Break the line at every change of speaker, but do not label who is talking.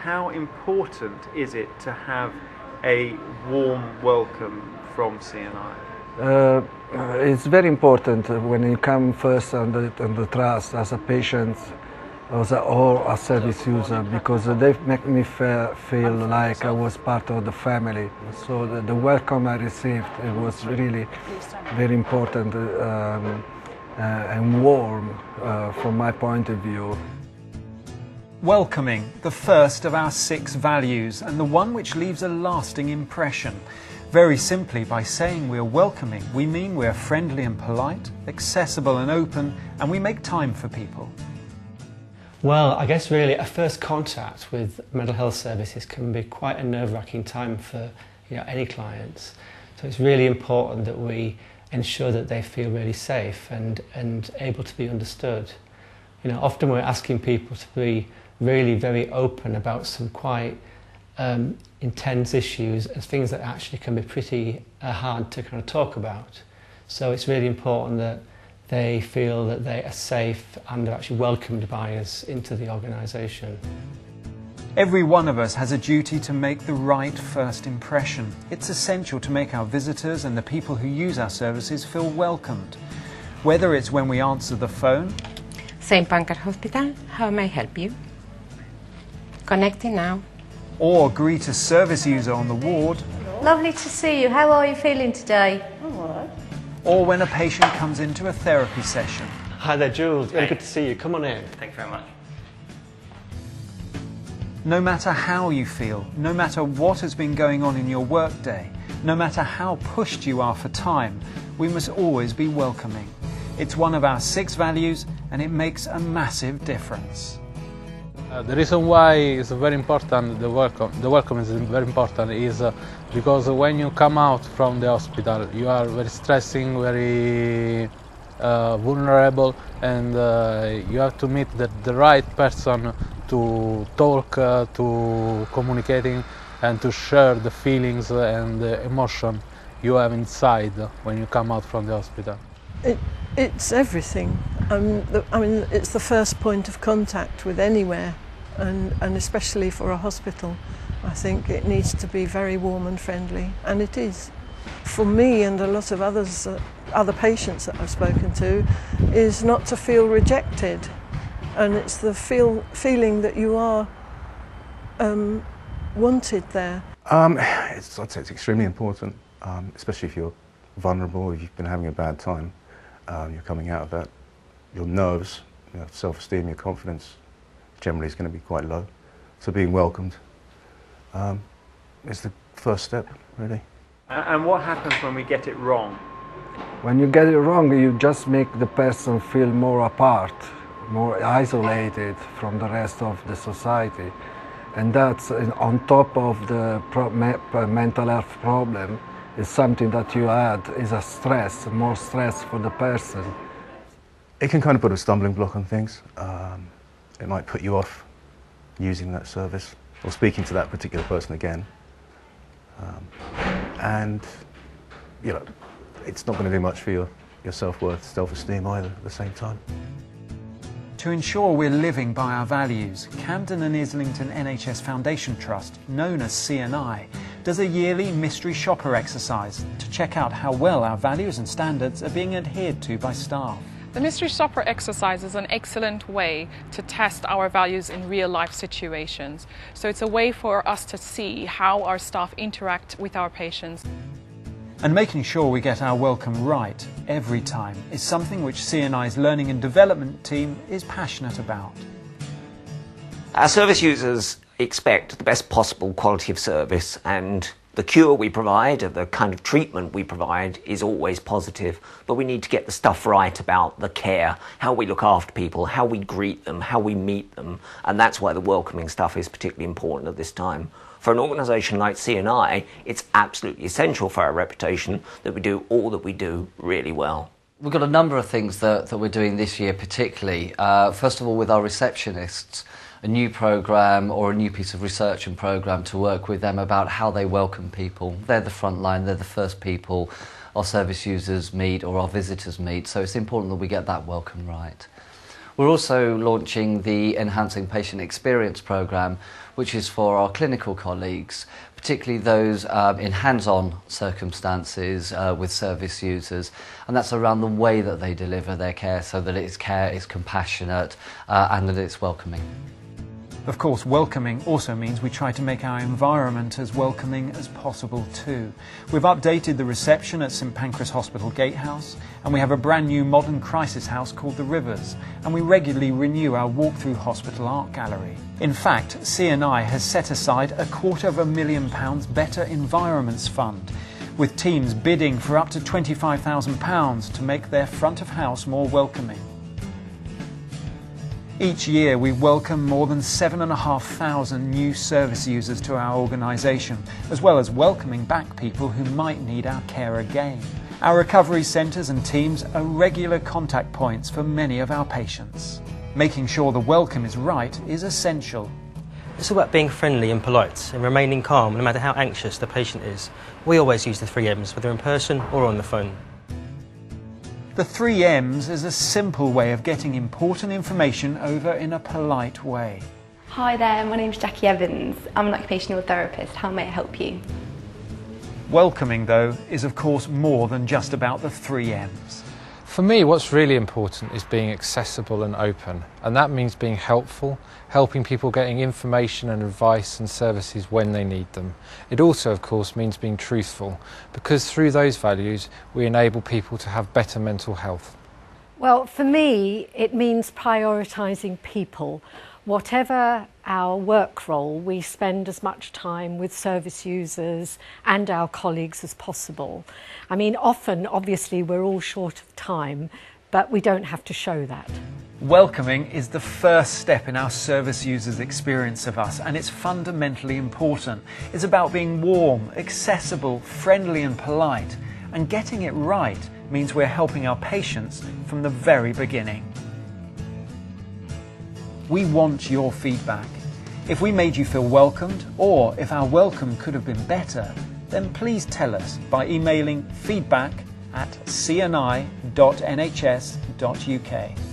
How important is it to have a warm welcome from CNI?
It's very important when you come first on the trust as a patient or a service user, because they make me feel like I was part of the family. So the welcome I received, it was really very important and warm from my point of view.
Welcoming, the first of our 6 values and the one which leaves a lasting impression. Very simply, by saying we're welcoming, we mean we're friendly and polite, accessible and open, and we make time for people.
Well, I guess really a first contact with mental health services can be quite a nerve-wracking time for any clients. So it's really important that we ensure that they feel really safe and able to be understood. Often we're asking people to be really very open about some quite intense issues and things that actually can be pretty hard to kind of talk about. So it's really important that they feel that they are safe and are actually welcomed by us into the organisation.
Every one of us has a duty to make the right first impression. It's essential to make our visitors and the people who use our services feel welcomed. Whether it's when we answer the phone,
St. Pancras Hospital, how may I help you? Connecting now.
Or greet a service user on the ward.
Lovely to see you. How are you feeling today?
Or when a patient comes into a therapy session.
Hi there, Jules. Really good to see you. Come on in.
Thank you very much.
No matter how you feel, no matter what has been going on in your workday, no matter how pushed you are for time, we must always be welcoming. It's one of our 6 values and it makes a massive difference.
The reason why it's very important, the welcome is very important, is because when you come out from the hospital you are very stressing, very vulnerable, and you have to meet the right person to talk, to communicating and to share the feelings and the emotion you have inside when you come out from the hospital.
It's everything. I mean, it's the first point of contact with anywhere, and especially for a hospital. I think it needs to be very warm and friendly, and it is. For me and a lot of others, other patients that I've spoken to, is not to feel rejected, and it's the feeling that you are wanted there.
I'd say it's extremely important, especially if you're vulnerable, if you've been having a bad time. You're coming out of that, your nerves, your self-esteem, your confidence generally is going to be quite low. So being welcomed is the first step, really.
And what happens when we get it wrong?
When you get it wrong, you just make the person feel more apart, more isolated from the rest of the society. And that's on top of the mental health problem. Is something that you add is a stress, more stress for the person.
It can kind of put a stumbling block on things. It might put you off using that service or speaking to that particular person again. And it's not going to do much for your self-worth, self-esteem either at the same time.
To ensure we're living by our values, Camden and Islington NHS Foundation Trust, known as CNI, does a yearly mystery shopper exercise to check out how well our values and standards are being adhered to by staff.
The mystery shopper exercise is an excellent way to test our values in real-life situations. So it's a way for us to see how our staff interact with our patients.
And making sure we get our welcome right every time is something which CNI's Learning and Development team is passionate about.
Our service users expect the best possible quality of service, and the cure we provide, the kind of treatment we provide, is always positive, but we need to get the stuff right about the care, how we look after people, how we greet them, how we meet them, and that's why the welcoming stuff is particularly important at this time. For an organisation like CNI, it's absolutely essential for our reputation that we do all that we do really well.
We've got a number of things that we're doing this year particularly. First of all, with our receptionists, a new programme or a new piece of research and programme to work with them about how they welcome people. They're the front line, they're the first people our service users meet or our visitors meet, so it's important that we get that welcome right. We're also launching the Enhancing Patient Experience programme, which is for our clinical colleagues, particularly those in hands-on circumstances with service users, and that's around the way that they deliver their care, so that its care is compassionate and that it's welcoming.
Of course, welcoming also means we try to make our environment as welcoming as possible too. We've updated the reception at St Pancras Hospital Gatehouse, and we have a brand new modern crisis house called The Rivers, and we regularly renew our walk-through hospital art gallery. In fact, C&I has set aside £250,000 Better Environments Fund, with teams bidding for up to £25,000 to make their front of house more welcoming. Each year we welcome more than 7,500 new service users to our organisation, as well as welcoming back people who might need our care again. Our recovery centres and teams are regular contact points for many of our patients. Making sure the welcome is right is essential.
It's all about being friendly and polite and remaining calm no matter how anxious the patient is. We always use the 3 M's, whether in person or on the phone.
The 3 M's is a simple way of getting important information over in a polite way.
Hi there, my name's Jackie Evans. I'm an occupational therapist. How may I help you?
Welcoming, though, is of course more than just about the 3 M's.
For me, what's really important is being accessible and open, and that means being helpful, helping people getting information and advice and services when they need them. It also, of course, means being truthful, because through those values we enable people to have better mental health.
Well, for me, it means prioritising people. Whatever our work role, we spend as much time with service users and our colleagues as possible. I mean, often, obviously, we're all short of time, but we don't have to show that.
Welcoming is the first step in our service users' experience of us, and it's fundamentally important. It's about being warm, accessible, friendly and polite, and getting it right means we're helping our patients from the very beginning. We want your feedback. If we made you feel welcomed, or if our welcome could have been better, then please tell us by emailing feedback@cni.nhs.uk.